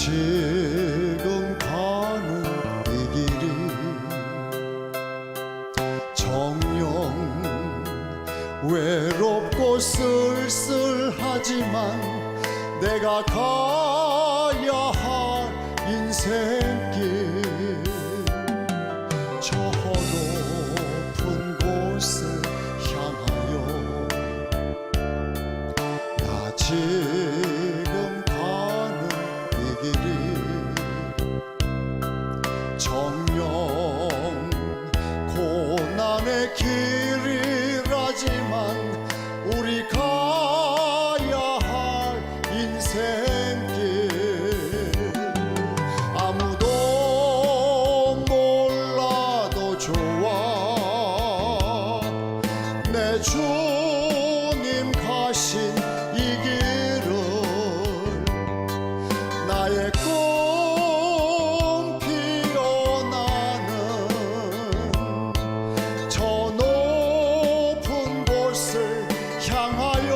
지금 가는 이 길이 정녕 외롭고 쓸쓸하지만 내가 가야 할 인생길 저 높은 곳을 향하여 나 지금 가는 이 길이 정녕 고난의 길이라지만 우리 가야 할 인생길 아무도 몰라도 좋아 내 주님 가신 이 길을 나의 꿈 피어나는 저 높은 곳을 향하여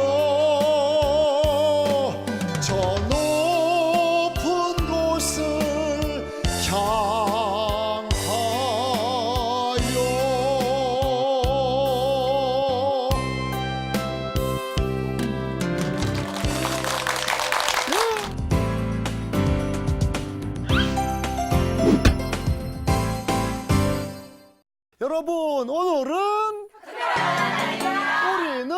저 높은 곳을 향하여 여러분 오늘은 우리는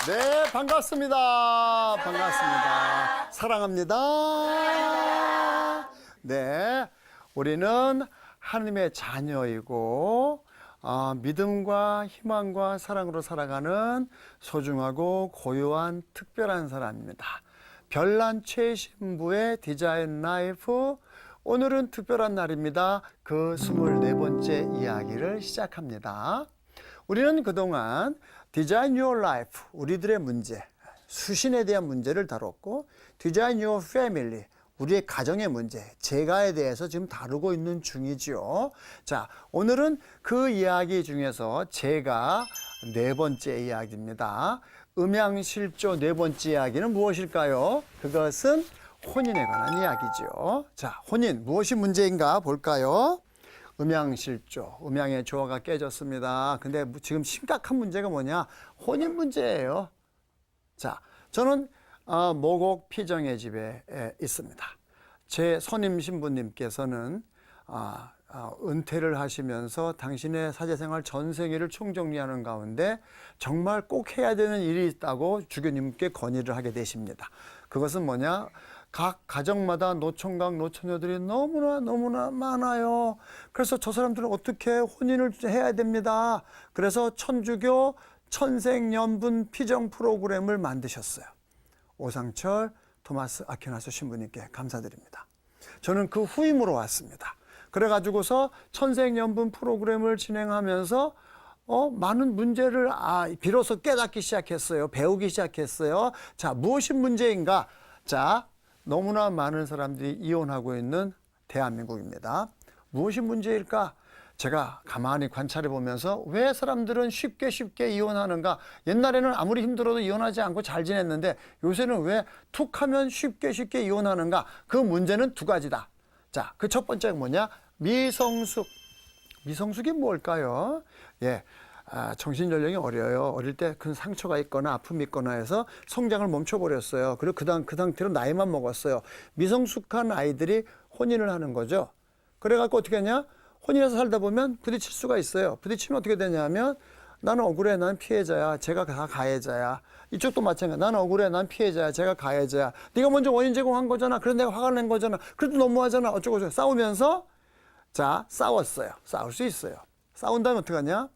네 반갑습니다. 반갑습니다. 사랑합니다. 네 우리는 하나님의 자녀이고 믿음과 희망과 사랑으로 살아가는 소중하고 고요한 특별한 사람입니다. 별난 최신부의 디자인 라이프 오늘은 특별한 날입니다. 그 24번째 이야기를 시작합니다. 우리는 그동안 디자인 유어 라이프 우리들의 문제 수신에 대한 문제를 다뤘고 디자인 유어 패밀리 우리의 가정의 문제 재가에 대해서 지금 다루고 있는 중이지요. 자 오늘은 그 이야기 중에서 재가 4번째 이야기입니다. 음양실조 4번째 이야기는 무엇일까요? 그것은 혼인에 관한 이야기죠. 자, 혼인 무엇이 문제인가 볼까요? 음양실조, 음양의 조화가 깨졌습니다. 근데 지금 심각한 문제가 뭐냐? 혼인 문제예요. 자, 저는 모곡 피정의 집에 있습니다. 제 선임 신부님께서는 은퇴를 하시면서 당신의 사제생활 전 생애를 총정리하는 가운데 정말 꼭 해야 되는 일이 있다고 주교님께 건의를 하게 되십니다. 그것은 뭐냐? 각 가정마다 노총각, 노처녀들이 너무나 많아요. 그래서 저 사람들은 어떻게 혼인을 해야 됩니다. 그래서 천주교 천생연분 피정 프로그램을 만드셨어요. 오상철 토마스 아퀴나스 신부님께 감사드립니다. 저는 그 후임으로 왔습니다. 그래가지고서 천생연분 프로그램을 진행하면서 많은 문제를 비로소 깨닫기 시작했어요. 배우기 시작했어요. 자, 무엇이 문제인가? 자, 너무나 많은 사람들이 이혼하고 있는 대한민국입니다. 무엇이 문제일까? 제가 가만히 관찰해 보면서 왜 사람들은 쉽게 이혼하는가? 옛날에는 아무리 힘들어도 이혼하지 않고 잘 지냈는데 요새는 왜 툭 하면 쉽게 이혼하는가? 그 문제는 2가지다. 자, 그 첫 번째가 뭐냐? 미성숙. 미성숙이 뭘까요? 예. 정신 연령이 어려요. 어릴 때 큰 상처가 있거나 아픔이 있거나 해서 성장을 멈춰버렸어요. 그리고 그 상태로 나이만 먹었어요. 미성숙한 아이들이 혼인을 하는 거죠. 그래갖고 어떻게 하냐? 혼인해서 살다 보면 부딪힐 수가 있어요. 부딪히면 어떻게 되냐면 나는 억울해, 난 피해자야, 제가 다 가해자야. 이쪽도 마찬가지. 난 억울해, 난 피해자야, 제가 가해자야. 네가 먼저 원인 제공한 거잖아. 그래서 내가 화가 낸 거잖아. 그래도 너무하잖아. 어쩌고 싸우면서 자 싸웠어요. 싸울 수 있어요. 싸운 다음에 어떡하냐?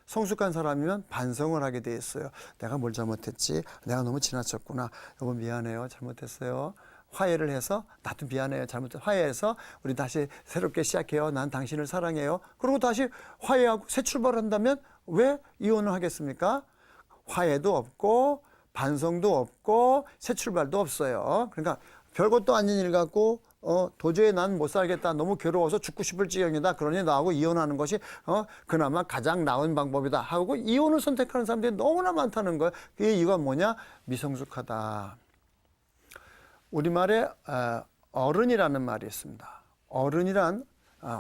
성숙한 사람이면 반성을 하게 돼 있어요. 내가 뭘 잘못했지? 내가 너무 지나쳤구나. 여보 미안해요. 잘못했어요. 화해를 해서 나도 미안해요. 화해해서 우리 다시 새롭게 시작해요. 난 당신을 사랑해요. 그리고 다시 화해하고 새 출발한다면 왜 이혼을 하겠습니까? 화해도 없고 반성도 없고 새 출발도 없어요. 그러니까 별것도 아닌 일 갖고 도저히 난 못 살겠다. 너무 괴로워서 죽고 싶을 지경이다. 그러니 나하고 이혼하는 것이 그나마 가장 나은 방법이다. 하고 이혼을 선택하는 사람들이 너무나 많다는 거예요. 그 이유가 뭐냐? 미성숙하다. 우리말에 어른이라는 말이 있습니다. 어른이란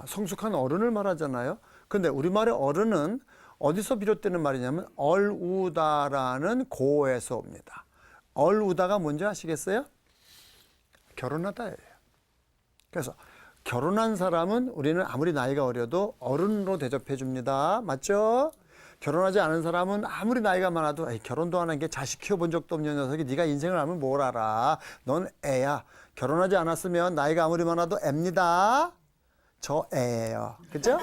성숙한 어른을 말하잖아요. 근데 우리말의 어른은 어디서 비롯되는 말이냐면 얼우다라는 고에서 옵니다. 얼우다가 뭔지 아시겠어요? 결혼하다예요. 그래서 결혼한 사람은 우리는 아무리 나이가 어려도 어른으로 대접해 줍니다. 맞죠? 결혼하지 않은 사람은 아무리 나이가 많아도 결혼도 안 한 게 자식 키워본 적도 없는 녀석이 네가 인생을 알면 뭘 알아. 넌 애야. 결혼하지 않았으면 나이가 아무리 많아도 애입니다. 저 애예요. 그죠?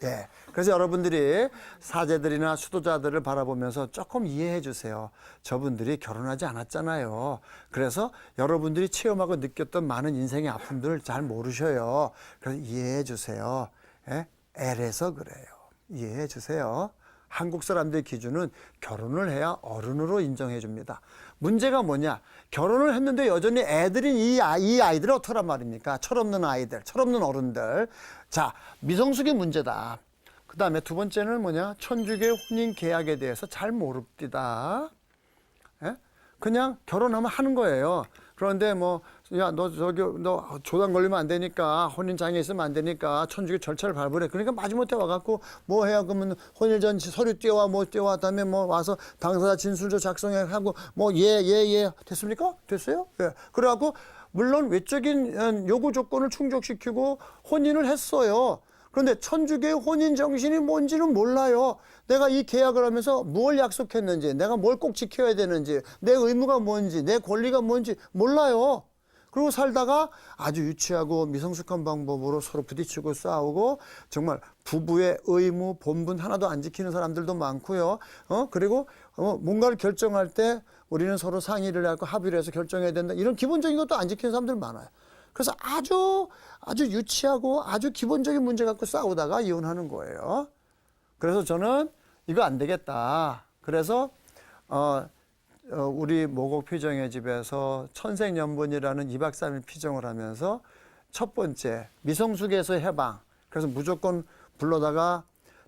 예. 그래서 여러분들이 사제들이나 수도자들을 바라보면서 조금 이해해 주세요. 저분들이 결혼하지 않았잖아요. 그래서 여러분들이 체험하고 느꼈던 많은 인생의 아픔들을 잘 모르셔요. 그래서 이해해 주세요. 예? 애래서 그래요. 이해해 주세요. 한국 사람들의 기준은 결혼을 해야 어른으로 인정해 줍니다. 문제가 뭐냐? 결혼을 했는데 여전히 애들인 이 아이들은 어떡하란 말입니까? 철없는 아이들, 철없는 어른들. 자, 미성숙이 문제다. 그 다음에 두 번째는 뭐냐? 천주교 혼인 계약에 대해서 잘 모릅니다. 예? 그냥 결혼하면 하는 거예요. 그런데 뭐, 야, 너 조단 걸리면 안 되니까, 혼인장애 있으면 안 되니까, 천주교 절차를 밟으래. 그러니까 마지못해 와갖고, 뭐 해야, 그러면 혼일전 서류 띄워와, 뭐 띄워와, 다음에 뭐 와서 당사자 진술서 작성해 하고, 뭐, 예. 됐습니까? 됐어요? 예. 그래갖고, 물론 외적인 요구 조건을 충족시키고 혼인을 했어요. 그런데 천주교의 혼인 정신이 뭔지는 몰라요. 내가 이 계약을 하면서 뭘 약속했는지, 내가 뭘 꼭 지켜야 되는지, 내 의무가 뭔지, 내 권리가 뭔지 몰라요. 그리고 살다가 아주 유치하고 미성숙한 방법으로 서로 부딪히고 싸우고 정말 부부의 의무, 본분 하나도 안 지키는 사람들도 많고요. 그리고 뭔가를 결정할 때 우리는 서로 상의를 하고 합의를 해서 결정해야 된다. 이런 기본적인 것도 안 지키는 사람들 많아요. 그래서 아주 유치하고 아주 기본적인 문제 갖고 싸우다가 이혼하는 거예요. 그래서 저는 이거 안 되겠다. 그래서 우리 모곡 피정의 집에서 천생연분이라는 2박 3일 피정을 하면서 첫 번째 미성숙에서 해방. 그래서 무조건 불러다가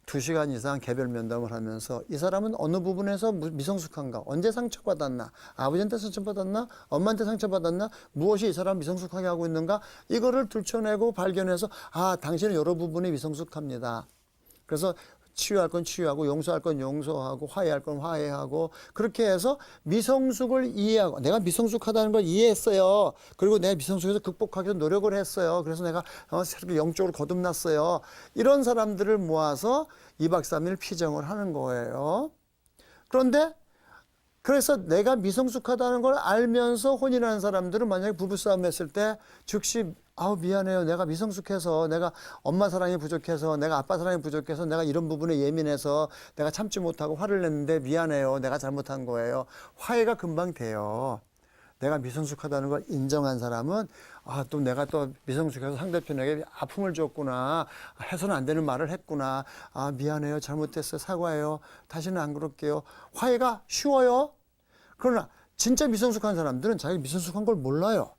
2시간 이상 개별 면담을 하면서 이 사람은 어느 부분에서 미성숙한가? 언제 상처받았나? 아버지한테 상처받았나? 엄마한테 상처받았나? 무엇이 이 사람 미성숙하게 하고 있는가? 이거를 들춰내고 발견해서 당신은 여러 부분이 미성숙합니다. 그래서 치유할 건 치유하고 용서할 건 용서하고 화해할 건 화해하고 그렇게 해서 미성숙을 이해하고 내가 미성숙하다는 걸 이해했어요. 그리고 내가 미성숙해서 극복하기 위해서 노력을 했어요. 그래서 내가 새롭게 영적으로 거듭났어요. 이런 사람들을 모아서 2박 3일 피정을 하는 거예요. 그런데 그래서 내가 미성숙하다는 걸 알면서 혼인하는 사람들은 만약에 부부싸움 했을 때 즉시 미안해요. 내가 미성숙해서 내가 엄마 사랑이 부족해서 내가 아빠 사랑이 부족해서 내가 이런 부분에 예민해서 내가 참지 못하고 화를 냈는데 미안해요. 내가 잘못한 거예요. 화해가 금방 돼요. 내가 미성숙하다는 걸 인정한 사람은 또 내가 또 미성숙해서 상대편에게 아픔을 줬구나. 해서는 안 되는 말을 했구나. 미안해요. 잘못했어요. 사과해요. 다시는 안 그럴게요. 화해가 쉬워요. 그러나 진짜 미성숙한 사람들은 자기 미성숙한 걸 몰라요.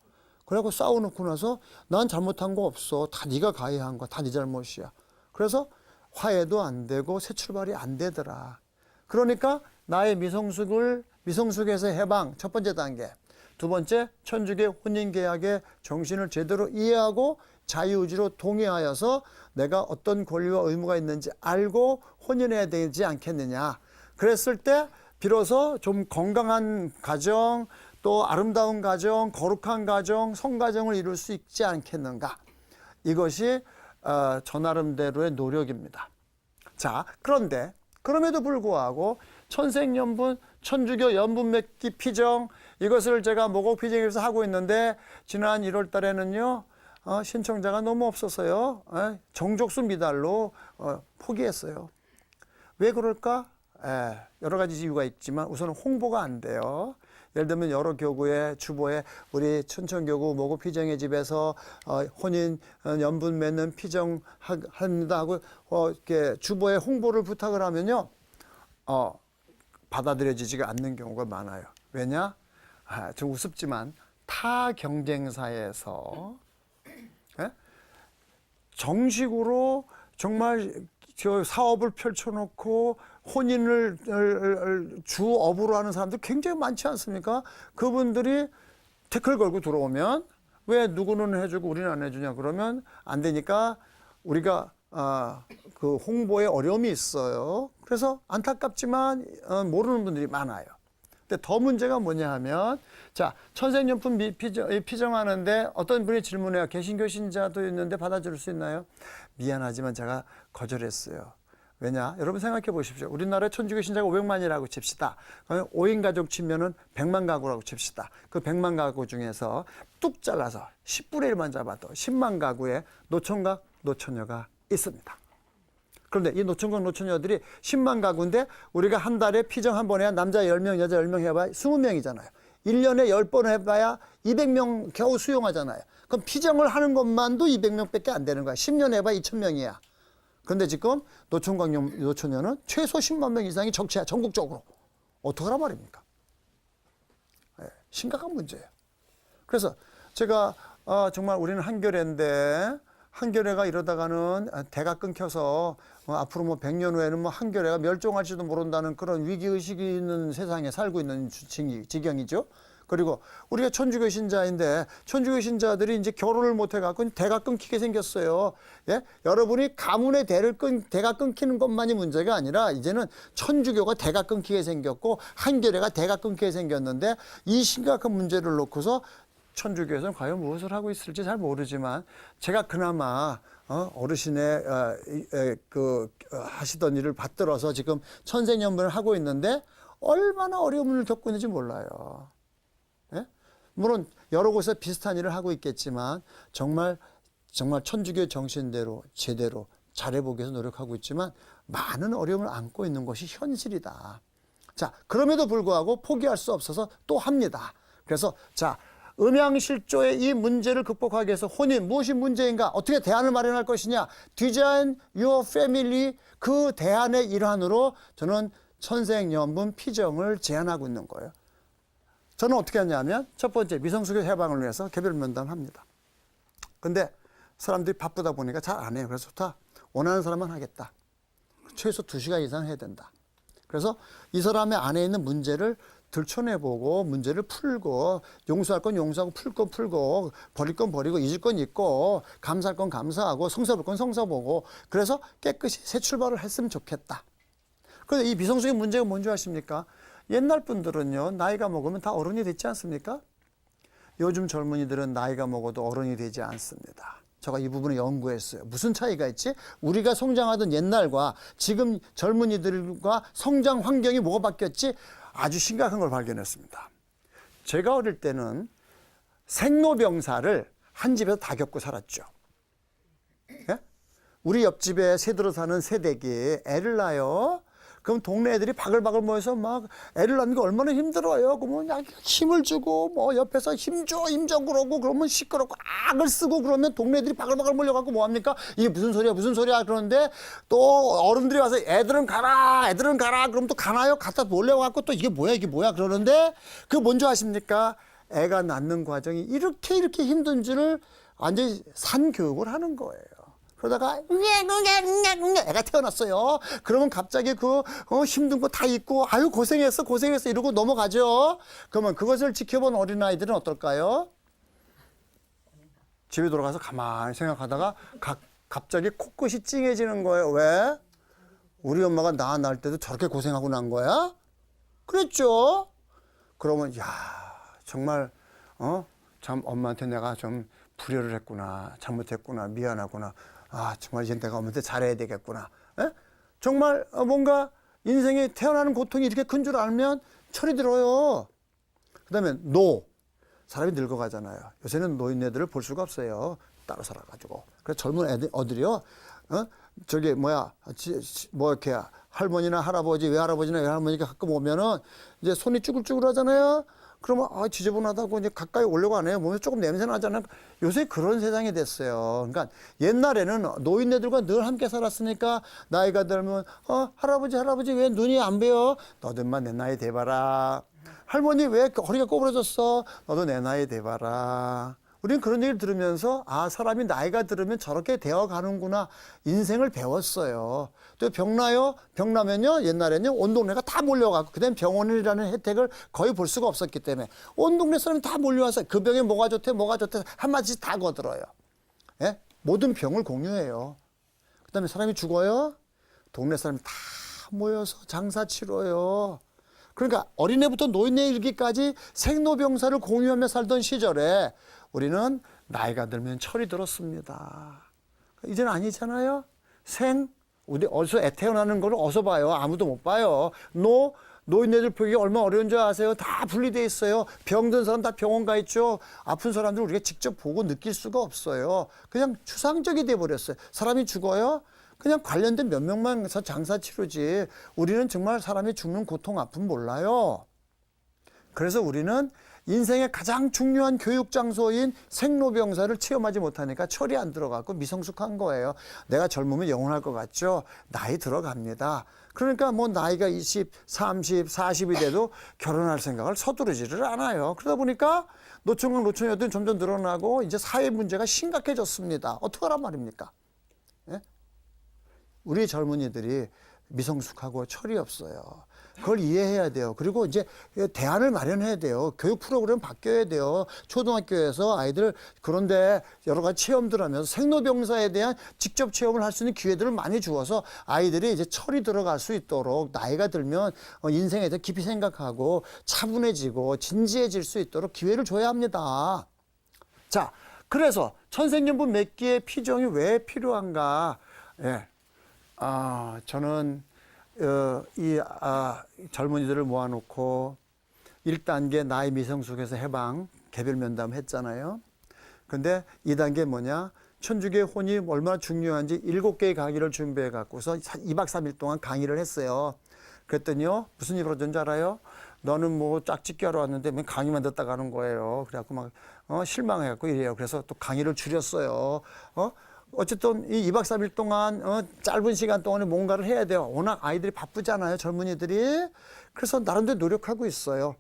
그래갖고 싸워놓고 나서 난 잘못한 거 없어. 다 네가 가해한 거야. 다 네 잘못이야. 그래서 화해도 안 되고 새 출발이 안 되더라. 그러니까 나의 미성숙에서 해방 첫 번째 단계. 두 번째, 천주교 혼인계약의 정신을 제대로 이해하고 자유의지로 동의하여서 내가 어떤 권리와 의무가 있는지 알고 혼인해야 되지 않겠느냐. 그랬을 때 비로소 좀 건강한 가정, 또 아름다운 가정, 거룩한 가정, 성가정을 이룰 수 있지 않겠는가. 이것이 저 나름대로의 노력입니다. 자, 그런데 그럼에도 불구하고 천생연분, 천주교 연분 맺기 피정 이것을 제가 모곡 피정에서 하고 있는데 지난 1월 달에는요 신청자가 너무 없어서요 정족수 미달로 포기했어요. 왜 그럴까? 여러 가지 이유가 있지만 우선은 홍보가 안 돼요. 예를 들면 여러 교구에 주보에 우리 춘천교구 모곡 피정의 집에서 혼인 연분 맺는 피정 합니다 하고 이렇게 주보에 홍보를 부탁을 하면요 받아들여지지가 않는 경우가 많아요. 왜냐? 좀 우습지만 타 경쟁사에서 정식으로 정말 저 사업을 펼쳐놓고 혼인을 주업으로 하는 사람들 굉장히 많지 않습니까? 그분들이 태클 걸고 들어오면 왜 누구는 해주고 우리는 안 해주냐 그러면 안 되니까 우리가 그 홍보에 어려움이 있어요. 그래서 안타깝지만 모르는 분들이 많아요. 근데 더 문제가 뭐냐 하면 자, 천생연분 피정하는데 어떤 분이 질문해요. 개신교 신자도 있는데 받아줄 수 있나요? 미안하지만 제가 거절했어요. 왜냐? 여러분 생각해 보십시오. 우리나라에 천주교 신자가 500만이라고 칩시다. 그러면 5인 가족 치면은 100만 가구라고 칩시다. 그 100만 가구 중에서 뚝 잘라서 10분의 1만 잡아도 10만 가구에 노총각, 노처녀가 있습니다. 그런데 이 노총각, 노처녀들이 10만 가구인데 우리가 한 달에 피정 한 번 해야 남자 10명, 여자 10명 해봐야 20명이잖아요. 1년에 10번 해봐야 200명 겨우 수용하잖아요. 그럼 피정을 하는 것만도 200명밖에 안 되는 거야. 10년 해봐야 2,000명이야. 그런데 지금 노총각, 노처녀는 최소 10만 명 이상이 적체야. 전국적으로. 어떡하란 말입니까? 네, 심각한 문제예요. 그래서 제가 정말 우리는 한겨레인데 한겨레가 이러다가는 대가 끊겨서 앞으로 뭐 100년 후에는 뭐 한겨레가 멸종할지도 모른다는 그런 위기의식이 있는 세상에 살고 있는 지경이죠. 그리고 우리가 천주교 신자인데 천주교 신자들이 이제 결혼을 못 해갖고 대가 끊기게 생겼어요. 예? 여러분이 가문의 대가 끊기는 것만이 문제가 아니라 이제는 천주교가 대가 끊기게 생겼고 한겨레가 대가 끊기게 생겼는데 이 심각한 문제를 놓고서 천주교에서는 과연 무엇을 하고 있을지 잘 모르지만 제가 그나마 어르신의 하시던 일을 받들어서 지금 천생연분을 하고 있는데 얼마나 어려움을 겪고 있는지 몰라요. 예? 물론 여러 곳에서 비슷한 일을 하고 있겠지만 정말 천주교 정신대로 제대로 잘해보기 위해서 노력하고 있지만 많은 어려움을 안고 있는 것이 현실이다. 자, 그럼에도 불구하고 포기할 수 없어서 또 합니다. 그래서 자, 음양실조의 이 문제를 극복하기 위해서 혼인 무엇이 문제인가 어떻게 대안을 마련할 것이냐 Design Your Family 그 대안의 일환으로 저는 천생연분 피정을 제안하고 있는 거예요. 저는 어떻게 하냐면 첫 번째 미성숙의 해방을 위해서 개별 면담을 합니다. 근데 사람들이 바쁘다 보니까 잘 안 해요. 그래서 좋다. 원하는 사람만 하겠다. 최소 2시간 이상 해야 된다. 그래서 이 사람의 안에 있는 문제를 들춰내보고 문제를 풀고 용서할 건 용서하고 풀 건 풀고 버릴 건 버리고 잊을 건 잊고 감사할 건 감사하고 성서볼 건 성서보고 그래서 깨끗이 새 출발을 했으면 좋겠다. 그런데 이 미성숙의 문제가 뭔지 아십니까? 옛날 분들은요 나이가 먹으면 다 어른이 됐지 않습니까? 요즘 젊은이들은 나이가 먹어도 어른이 되지 않습니다. 제가 이 부분을 연구했어요. 무슨 차이가 있지? 우리가 성장하던 옛날과 지금 젊은이들과 성장 환경이 뭐가 바뀌었지? 아주 심각한 걸 발견했습니다. 제가 어릴 때는 생로병사를 한 집에서 다 겪고 살았죠. 예? 우리 옆집에 새들어 사는 새댁이 애를 낳아요. 그럼 동네 애들이 바글바글 모여서 막 애를 낳는 게 얼마나 힘들어요. 그러면 그냥 힘을 주고 뭐 옆에서 힘줘 그러고 그러면 시끄럽고 악을 쓰고 그러면 동네 애들이 바글바글 몰려갖고 뭐합니까? 이게 무슨 소리야 그러는데 또 어른들이 와서 애들은 가라 그럼 또 가나요? 갖다 몰려갖고 또 이게 뭐야 그러는데 그게 뭔지 아십니까? 애가 낳는 과정이 이렇게 힘든 줄을 완전히 산교육을 하는 거예요. 그러다가 애가 태어났어요. 그러면 갑자기 힘든 거 다 잊고 아유 고생했어 이러고 넘어가죠. 그러면 그것을 지켜본 어린아이들은 어떨까요? 집에 돌아가서 가만히 생각하다가 갑자기 코끝이 찡해지는 거예요. 왜? 우리 엄마가 나 낳을 때도 저렇게 고생하고 난 거야? 그랬죠. 그러면 야 정말 참 엄마한테 내가 좀 불효를 했구나, 잘못했구나, 미안하구나. 아 정말 이제 내가 엄마한테 잘해야 되겠구나. 에? 정말 뭔가 인생에 태어나는 고통이 이렇게 큰 줄 알면 철이 들어요. 그 다음에 사람이 늙어가잖아요. 요새는 노인네들을 볼 수가 없어요. 따로 살아가지고. 그래서 젊은 애들이요. 이렇게 할머니나 할아버지, 외할아버지나 외할머니가 가끔 오면은 이제 손이 쭈글쭈글 하잖아요. 그러면 지저분하다고 이제 가까이 오려고 안 해요. 몸에 조금 냄새 나잖아요. 요새 그런 세상이 됐어요. 그러니까 옛날에는 노인네들과 늘 함께 살았으니까 나이가 들면 할아버지 왜 눈이 안 베어? 너들만 내 나이 돼봐라. 할머니 왜 허리가 꼬부러졌어? 너도 내 나이 돼봐라. 우리는 그런 얘기를 들으면서 사람이 나이가 들으면 저렇게 되어가는구나 인생을 배웠어요. 또 병나요? 병나면요 옛날에는요 온 동네가 다 몰려가고 그다음에 병원이라는 혜택을 거의 볼 수가 없었기 때문에 온 동네 사람이 다 몰려와서 그 병에 뭐가 좋대 한마디씩 다 거들어요. 예? 모든 병을 공유해요. 그다음에 사람이 죽어요? 동네 사람이 다 모여서 장사 치러요. 그러니까 어린애부터 노인에 이르기까지 생로병사를 공유하며 살던 시절에 우리는 나이가 들면 철이 들었습니다. 이제는 아니잖아요. 우리 어디서 애 태어나는 걸 어디서 봐요? 아무도 못 봐요. 노인네들 보기 얼마나 어려운 줄 아세요? 다 분리돼 있어요. 병든 사람 다 병원 가 있죠. 아픈 사람들 우리가 직접 보고 느낄 수가 없어요. 그냥 추상적이 돼 버렸어요. 사람이 죽어요? 그냥 관련된 몇 명만 장사 치르지. 우리는 정말 사람이 죽는 고통, 아픔 몰라요. 그래서 우리는 인생의 가장 중요한 교육 장소인 생로병사를 체험하지 못하니까 철이 안 들어가고 미성숙한 거예요. 내가 젊으면 영원할 것 같죠? 나이 들어갑니다. 그러니까 뭐 나이가 20, 30, 40이 돼도 결혼할 생각을 서두르지를 않아요. 그러다 보니까 노총각, 노처녀들이 점점 늘어나고 이제 사회 문제가 심각해졌습니다. 어떡하란 말입니까? 예? 우리 젊은이들이 미성숙하고 철이 없어요. 그걸 이해해야 돼요. 그리고 이제 대안을 마련해야 돼요. 교육 프로그램 바뀌어야 돼요. 초등학교에서 아이들 그런데 여러 가지 체험들 하면서 생로병사에 대한 직접 체험을 할 수 있는 기회들을 많이 주어서 아이들이 이제 철이 들어갈 수 있도록 나이가 들면 인생에 대해 깊이 생각하고 차분해지고 진지해질 수 있도록 기회를 줘야 합니다. 자, 그래서 천생연분 맺기의 피정이 왜 필요한가? 예. 저는 젊은이들을 모아놓고 1단계 나이 미성숙에서 해방 개별 면담 했잖아요. 근데 2단계 뭐냐? 천주교의 혼이 얼마나 중요한지 7개의 강의를 준비해 갖고서 2박 3일 동안 강의를 했어요. 그랬더니요 무슨 일이 벌어졌는지 알아요? 너는 뭐 짝짓기 하러 왔는데 맨 강의만 듣다 가는 거예요. 그래갖고 막 실망해 갖고 이래요. 그래서 또 강의를 줄였어요. 어쨌든 이 2박 3일 동안 짧은 시간 동안에 뭔가를 해야 돼요. 워낙 아이들이 바쁘잖아요. 젊은이들이. 그래서 나름대로 노력하고 있어요.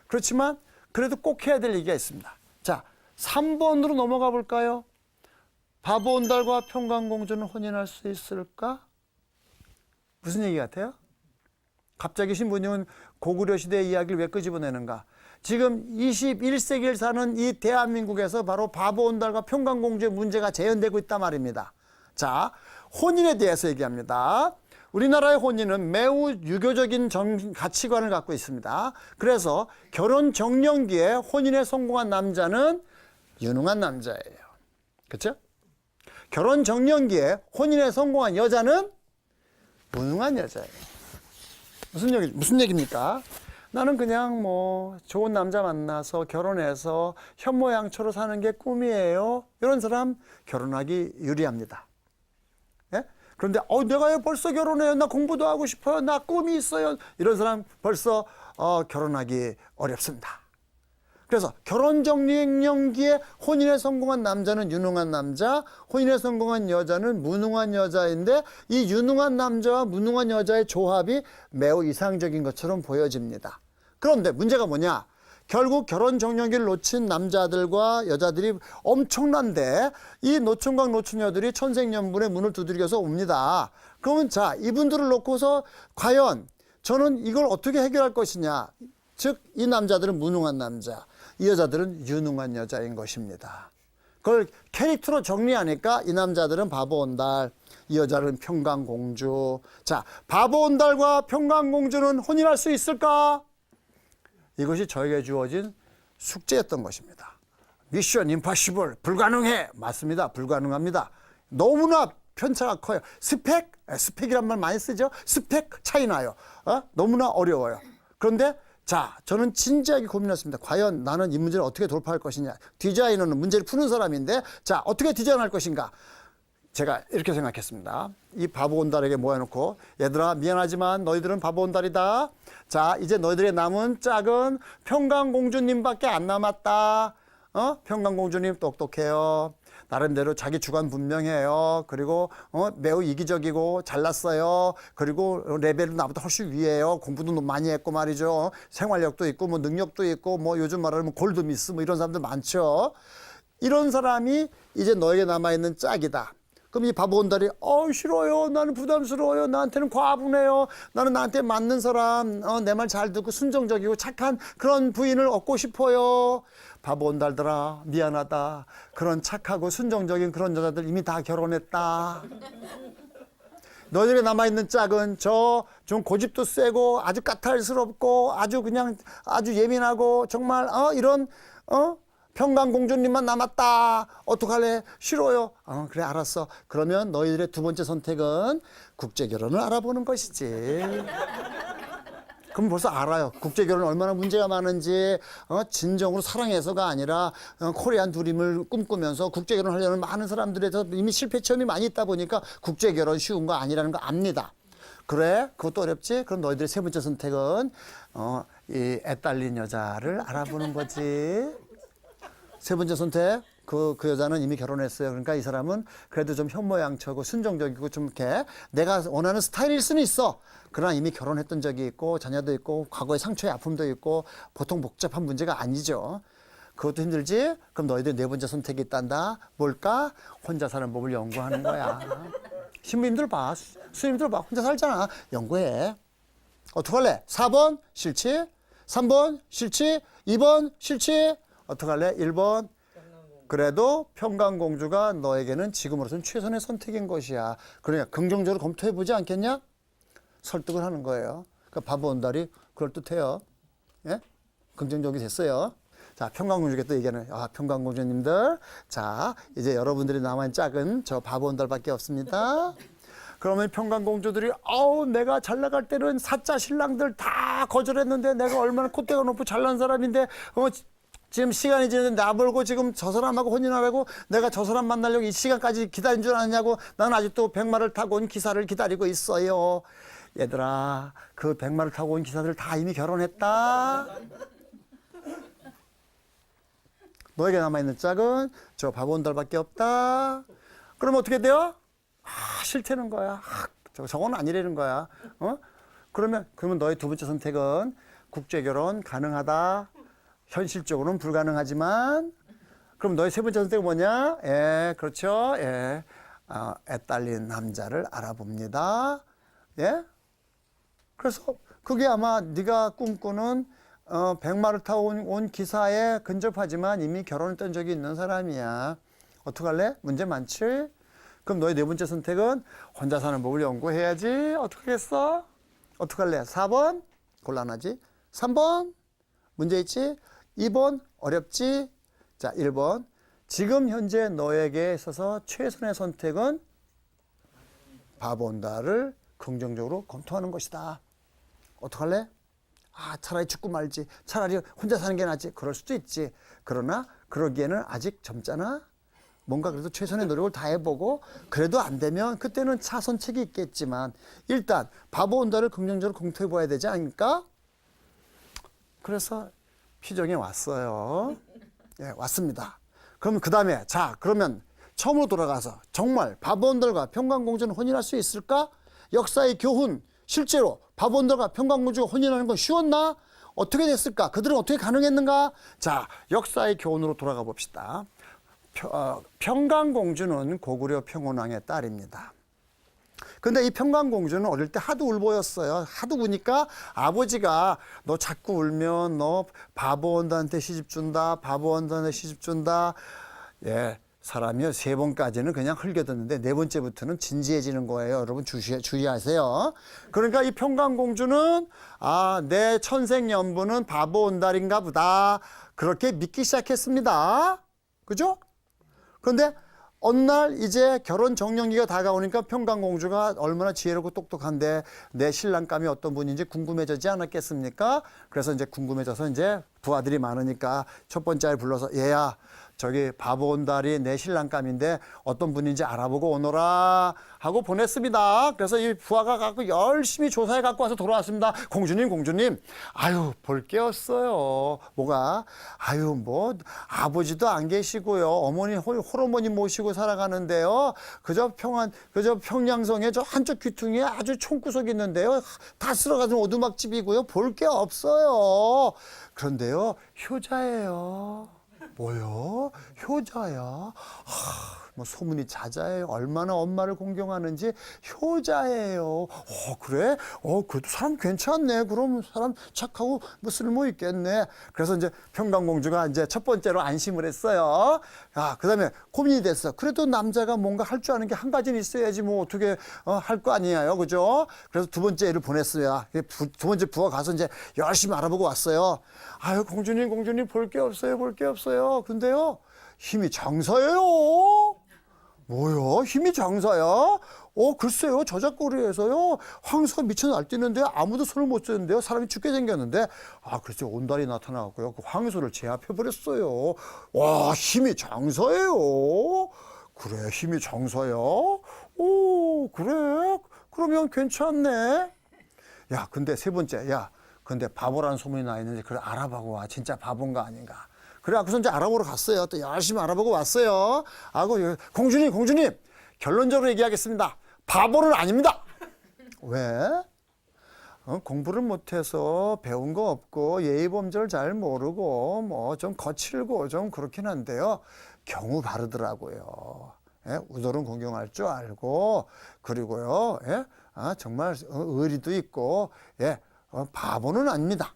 그렇지만 그래도 꼭 해야 될 얘기가 있습니다. 자, 3번으로 넘어가 볼까요? 바보온달과 평강공주는 혼인할 수 있을까? 무슨 얘기 같아요? 갑자기 신부님은 고구려 시대의 이야기를 왜 끄집어내는가? 지금 21세기를 사는 이 대한민국에서 바로 바보온달과 평강공주의 문제가 재현되고 있단 말입니다. 자, 혼인에 대해서 얘기합니다. 우리나라의 혼인은 매우 유교적인 가치관을 갖고 있습니다. 그래서 결혼 정년기에 혼인에 성공한 남자는 유능한 남자예요. 그렇죠? 결혼 정년기에 혼인에 성공한 여자는 무능한 여자예요. 무슨 얘기입니까? 나는 그냥 뭐 좋은 남자 만나서 결혼해서 현모양처로 사는 게 꿈이에요. 이런 사람 결혼하기 유리합니다. 예? 그런데 내가 벌써 결혼해요. 나 공부도 하고 싶어요. 나 꿈이 있어요. 이런 사람 벌써 결혼하기 어렵습니다. 그래서 결혼 정년기에 혼인에 성공한 남자는 유능한 남자, 혼인에 성공한 여자는 무능한 여자인데 이 유능한 남자와 무능한 여자의 조합이 매우 이상적인 것처럼 보여집니다. 그런데 문제가 뭐냐? 결국 결혼 정년기를 놓친 남자들과 여자들이 엄청난데 이 노총각 노처녀들이 천생연분의 문을 두드려서 옵니다. 그러면 자, 이분들을 놓고서 과연 저는 이걸 어떻게 해결할 것이냐? 즉 이 남자들은 무능한 남자, 이 여자들은 유능한 여자인 것입니다. 그걸 캐릭터로 정리하니까 이 남자들은 바보온달, 이 여자는 평강공주. 자, 바보온달과 평강공주는 혼인할 수 있을까? 이것이 저에게 주어진 숙제였던 것입니다. 미션 임파시블, 불가능해. 맞습니다. 불가능합니다. 너무나 편차가 커요. 스펙이란 말 많이 쓰죠. 스펙 차이 나요. 너무나 어려워요. 그런데 자, 저는 진지하게 고민했습니다. 과연 나는 이 문제를 어떻게 돌파할 것이냐. 디자이너는 문제를 푸는 사람인데 자, 어떻게 디자인할 것인가. 제가 이렇게 생각했습니다. 이 바보온달에게 모여놓고 얘들아 미안하지만 너희들은 바보온달이다. 자, 이제 너희들의 남은 짝은 평강공주님밖에 안 남았다. 평강공주님 똑똑해요. 나름대로 자기 주관 분명해요. 그리고 매우 이기적이고 잘났어요. 그리고 레벨은 나보다 훨씬 위에요. 공부도 많이 했고 말이죠. 생활력도 있고 뭐 능력도 있고 뭐 요즘 말하면 골드미스 뭐 이런 사람들 많죠. 이런 사람이 이제 너에게 남아있는 짝이다. 그럼 이 바보 온달이 싫어요. 나는 부담스러워요. 나한테는 과분해요. 나는 나한테 맞는 사람, 내 말 잘 듣고 순종적이고 착한 그런 부인을 얻고 싶어요. 바보 온달들아 미안하다. 그런 착하고 순종적인 그런 여자들 이미 다 결혼했다. 너희들에게 남아있는 짝은 저 좀 고집도 세고 아주 까탈스럽고 아주 그냥 아주 예민하고 정말 이런 평강공주님만 남았다. 어떡할래? 싫어요. 그래 알았어. 그러면 너희들의 두 번째 선택은 국제결혼을 알아보는 것이지. 그럼 벌써 알아요. 국제결혼 얼마나 문제가 많은지. 진정으로 사랑해서가 아니라 코리안 드림을 꿈꾸면서 국제결혼 하려는 많은 사람들에서 이미 실패 체험이 많이 있다 보니까 국제결혼 쉬운 거 아니라는 거 압니다. 그래? 그것도 어렵지? 그럼 너희들의 세 번째 선택은 이 애딸린 여자를 알아보는 거지. 세 번째 선택, 그 여자는 이미 결혼했어요. 그러니까 이 사람은 그래도 좀 현모양처고 순종적이고 좀 이렇게 내가 원하는 스타일일 수는 있어. 그러나 이미 결혼했던 적이 있고 자녀도 있고 과거의 상처의 아픔도 있고 보통 복잡한 문제가 아니죠. 그것도 힘들지? 그럼 너희들 네 번째 선택이 있단다. 뭘까? 혼자 사는 법을 연구하는 거야. 신부님들 봐. 수님들 봐. 혼자 살잖아. 연구해. 어떡할래? 4번 싫지? 3번 싫지? 2번 싫지? 어떡할래? 1번 그래도 평강공주가 너에게는 지금으로서는 최선의 선택인 것이야. 그러니까 긍정적으로 검토해보지 않겠냐? 설득을 하는 거예요. 그러니까 바보 온달이 그럴듯해요. 예? 긍정적이 됐어요. 자, 평강공주께 또 얘기하는, 평강공주님들. 자, 이제 여러분들이 남아있는 짝은 저 바보 온달밖에 없습니다. 그러면 평강공주들이 내가 잘 나갈 때는 사짜 신랑들 다 거절했는데 내가 얼마나 콧대가 높고 잘난 사람인데 지금 시간이 지났는데 나불고 지금 저 사람하고 혼인하려고 내가 저 사람 만나려고 이 시간까지 기다린 줄 아느냐고 나는 아직도 백마를 타고 온 기사를 기다리고 있어요. 얘들아, 그 백마를 타고 온 기사들 다 이미 결혼했다. 너에게 남아있는 짝은 저 바보 온달밖에 없다. 그럼 어떻게 돼요? 싫다는 거야. 저건 아니라는 거야. 그러면 너의 두 번째 선택은 국제결혼 가능하다. 현실적으로는 불가능하지만 그럼 너의 세 번째 선택은 뭐냐? 그렇죠. 애딸린 남자를 알아봅니다. 예? 그래서 그게 아마 네가 꿈꾸는 백마를 타고 온 기사에 근접하지만 이미 결혼했던 적이 있는 사람이야. 어떡할래? 문제 많지? 그럼 너의 네 번째 선택은 혼자 사는 법을 연구해야지. 어떡하겠어? 어떡할래? 4번? 곤란하지? 3번? 문제 있지? 2번? 어렵지? 자, 1번. 지금 현재 너에게 있어서 최선의 선택은 바보 온달을 긍정적으로 검토하는 것이다. 어떡할래? 차라리 죽고 말지. 차라리 혼자 사는 게 낫지. 그럴 수도 있지. 그러나 그러기에는 아직 젊잖아. 뭔가 그래도 최선의 노력을 다해보고 그래도 안 되면 그때는 차선책이 있겠지만 일단 바보 온달을 긍정적으로 검토해봐야 되지 않을까? 그래서 피정에 왔어요. 예, 왔습니다. 그럼 그 다음에 그러면 처음으로 돌아가서 정말 바보 온달과 평강공주는 혼인할 수 있을까? 역사의 교훈, 실제로 바보 온달과 평강공주가 혼인하는 건 쉬웠나? 어떻게 됐을까? 그들은 어떻게 가능했는가? 자, 역사의 교훈으로 돌아가 봅시다. 평강공주는 고구려 평온왕의 딸입니다. 근데 이 평강공주는 어릴 때 하도 울보였어요. 하도 우니까 아버지가 너 자꾸 울면 너 바보 온달한테 시집 준다. 바보 온달한테 시집 준다. 예, 사람이요 3번까지는 그냥 흘겨듣는데 4번째부터는 진지해지는 거예요. 여러분 주의하세요. 그러니까 이 평강공주는 내 천생연분은 바보 온달인가 보다. 그렇게 믿기 시작했습니다. 그죠? 그런데 어느 날 이제 결혼 정년기가 다가오니까 평강공주가 얼마나 지혜롭고 똑똑한데 내 신랑감이 어떤 분인지 궁금해지지 않았겠습니까? 그래서 이제 궁금해져서 이제 부하들이 많으니까 첫 번째 아이 불러서 얘야 저기 바보 온달이 내 신랑감인데 어떤 분인지 알아보고 오너라 하고 보냈습니다. 그래서 이 부하가 갖고 열심히 조사해 갖고 와서 돌아왔습니다. 공주님 아유 볼 게 없어요. 뭐가? 아유 뭐 아버지도 안 계시고요. 어머니 홀어머니 모시고 살아가는데요. 그저 평양성에 저 한쪽 귀퉁이에 아주 총구석이 있는데요. 다 쓸어가진 오두막집이고요. 볼 게 없어요. 그런데요 효자예요. 뭐요? 효자야? 뭐 소문이 자자해요. 얼마나 엄마를 공경하는지 효자예요. 그래? 그래도 사람 괜찮네. 그럼 사람 착하고 뭐 쓸모 있겠네. 그래서 이제 평강공주가 이제 첫 번째로 안심을 했어요. 그다음에 고민이 됐어. 그래도 남자가 뭔가 할 줄 아는 게 한 가지는 있어야지 뭐 어떻게 할 거 아니에요. 그죠? 그래서 두 번째 애를 보냈어요. 두 번째 부하 가서 이제 열심히 알아보고 왔어요. 아유, 공주님 볼 게 없어요. 근데요, 힘이 장사예요. 뭐요? 힘이 장사야? 글쎄요, 저작거리에서요, 황소가 미쳐 날뛰는데 아무도 손을 못 쓰는데요, 사람이 죽게 생겼는데, 글쎄, 온달이 나타나갖고요, 그 황소를 제압해버렸어요. 와, 힘이 장사예요? 그래, 힘이 장사야? 그래? 그러면 괜찮네. 야, 근데 세 번째, 근데 바보라는 소문이 나 있는데, 그걸 알아보고 와. 진짜 바본가 아닌가. 그래갖고서 이제 알아보러 갔어요. 또 열심히 알아보고 왔어요. 공주님, 결론적으로 얘기하겠습니다. 바보는 아닙니다. 왜? 공부를 못해서 배운 거 없고 예의범절 잘 모르고 뭐 좀 거칠고 좀 그렇긴 한데요. 경우 바르더라고요. 우도른 공경할 줄 알고, 그리고요, 정말 의리도 있고, 바보는 아닙니다.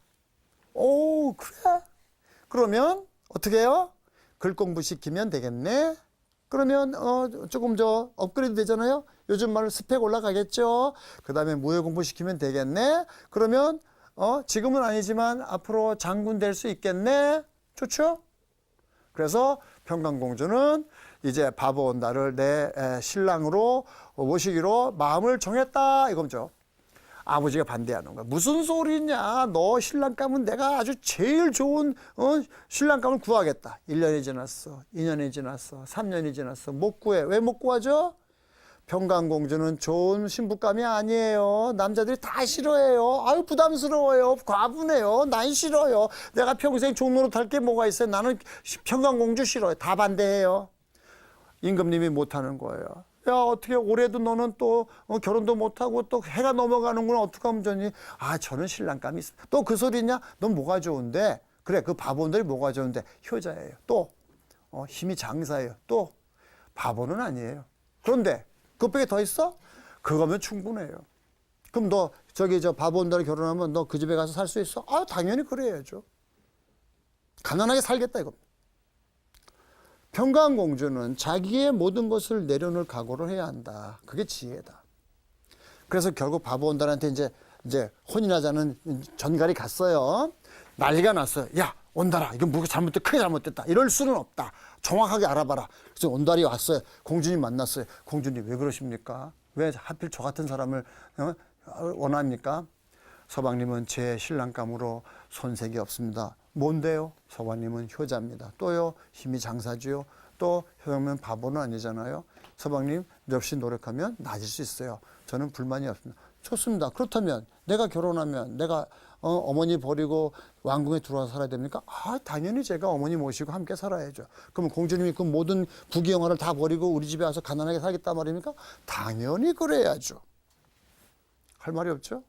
그래? 그러면 어떻게 해요? 글 공부 시키면 되겠네. 그러면 조금 업그레이드 되잖아요. 요즘 말로 스펙 올라가겠죠. 그 다음에 무예 공부 시키면 되겠네. 그러면 지금은 아니지만 앞으로 장군 될 수 있겠네. 좋죠? 그래서 평강공주는 이제 바보 온달을 내 신랑으로 모시기로 마음을 정했다 이거죠. 아버지가 반대하는 거야. 무슨 소리냐? 너 신랑감은 내가 아주 제일 좋은 신랑감을 구하겠다. 1년이 지났어. 2년이 지났어. 3년이 지났어. 못 구해. 왜 못 구하죠? 평강공주는 좋은 신부감이 아니에요. 남자들이 다 싫어해요. 아유, 부담스러워요. 과분해요. 난 싫어요. 내가 평생 종로로 탈 게 뭐가 있어요. 나는 평강공주 싫어요. 다 반대해요. 임금님이 못하는 거예요. 야, 어떻게 올해도 너는 또 결혼도 못하고 또 해가 넘어가는구나. 어떡하면 좋니? 저는 신랑감이 있어. 또 그 소리냐? 넌 뭐가 좋은데? 그래, 그 바보들이 뭐가 좋은데? 효자예요. 또 힘이 장사예요. 또 바보는 아니에요. 그런데 그것밖에 더 있어? 그거면 충분해요. 그럼 너 바보들이 결혼하면 너 그 집에 가서 살 수 있어? 당연히 그래야죠. 가난하게 살겠다 이거. 평강공주는 자기의 모든 것을 내려놓을 각오를 해야 한다. 그게 지혜다. 그래서 결국 바보 온달한테 이제 혼인하자는 전갈이 갔어요. 난리가 났어요. 야, 온달아, 이건 뭐가 크게 잘못됐다. 이럴 수는 없다. 정확하게 알아봐라. 그래서 온달이 왔어요. 공주님 만났어요. 공주님 왜 그러십니까? 왜 하필 저 같은 사람을 원합니까? 서방님은 제 신랑감으로 손색이 없습니다. 뭔데요? 서방님은 효자입니다. 또요, 힘이 장사지요. 또 효자면 바보는 아니잖아요. 서방님 역시 노력하면 나아질 수 있어요. 저는 불만이 없습니다. 좋습니다. 그렇다면 내가 결혼하면 내가 어머니 버리고 왕궁에 들어와서 살아야 됩니까? 당연히 제가 어머니 모시고 함께 살아야죠. 그럼 공주님이 그 모든 부귀영화를 다 버리고 우리 집에 와서 가난하게 살겠단 말입니까? 당연히 그래야죠. 할 말이 없죠?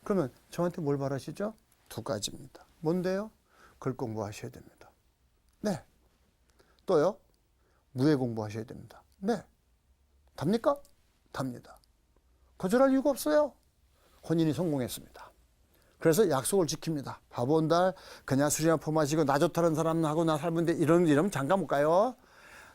그러면 저한테 뭘 바라시죠? 두 가지입니다. 뭔데요? 글 공부하셔야 됩니다. 네. 또요? 무예 공부하셔야 됩니다. 네. 답니까? 답니다. 거절할 이유가 없어요. 혼인이 성공했습니다. 그래서 약속을 지킵니다. 바보 온달 그냥 술이나 퍼마시고 나 좋다는 사람하고 나 살면데 이러면 장가 못 가요.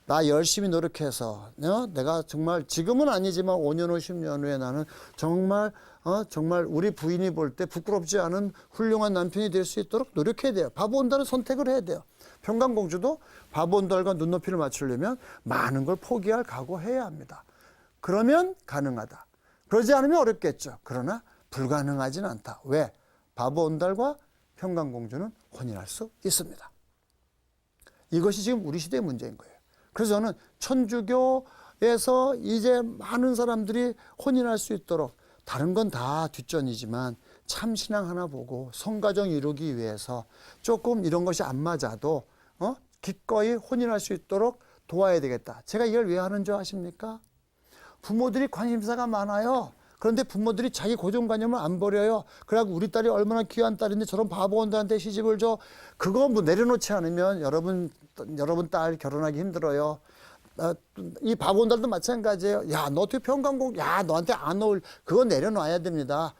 나 열심히 노력해서 내가 정말 지금은 아니지만 5년 후 10년 후에 나는 정말 우리 부인이 볼 때 부끄럽지 않은 훌륭한 남편이 될 수 있도록 노력해야 돼요. 바보 온달은 선택을 해야 돼요. 평강공주도 바보 온달과 눈높이를 맞추려면 많은 걸 포기할 각오해야 합니다. 그러면 가능하다. 그러지 않으면 어렵겠죠. 그러나 불가능하진 않다. 왜? 바보 온달과 평강공주는 혼인할 수 있습니다. 이것이 지금 우리 시대의 문제인 거예요. 그래서 저는 천주교에서 이제 많은 사람들이 혼인할 수 있도록 다른 건 다 뒷전이지만 참신앙 하나 보고 성가정 이루기 위해서 조금 이런 것이 안 맞아도 기꺼이 혼인할 수 있도록 도와야 되겠다. 제가 이걸 왜 하는 줄 아십니까? 부모들이 관심사가 많아요. 그런데 부모들이 자기 고정관념을 안 버려요. 그래갖고 우리 딸이 얼마나 귀한 딸인데 저런 바보 온달한테 시집을 줘. 그거 뭐 내려놓지 않으면 여러분 여러분 딸 결혼하기 힘들어요. 이 바보들도 마찬가지예요. 야, 너 어떻게 평강공, 야, 너한테 안 어울, 그거 내려놔야 됩니다.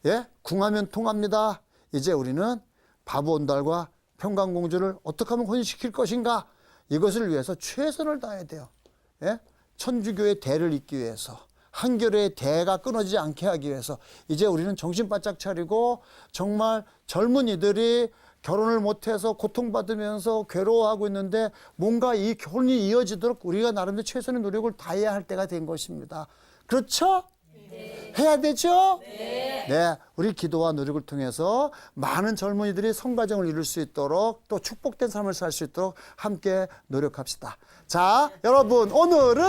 예? 궁하면 통합니다. 이제 우리는 바보온달과 평강공주를 어떻게 하면 혼인시킬 것인가? 이것을 위해서 최선을 다해야 돼요. 예? 천주교의 대를 잇기 위해서, 한교의 대가 끊어지지 않게 하기 위해서 이제 우리는 정신 바짝 차리고 정말 젊은이들이 결혼을 못해서 고통받으면서 괴로워하고 있는데 뭔가 이 결혼이 이어지도록 우리가 나름대로 최선의 노력을 다해야 할 때가 된 것입니다. 그렇죠? 네. 해야 되죠? 네. 네. 우리 기도와 노력을 통해서 많은 젊은이들이 성가정을 이룰 수 있도록 또 축복된 삶을 살 수 있도록 함께 노력합시다. 자, 여러분 오늘은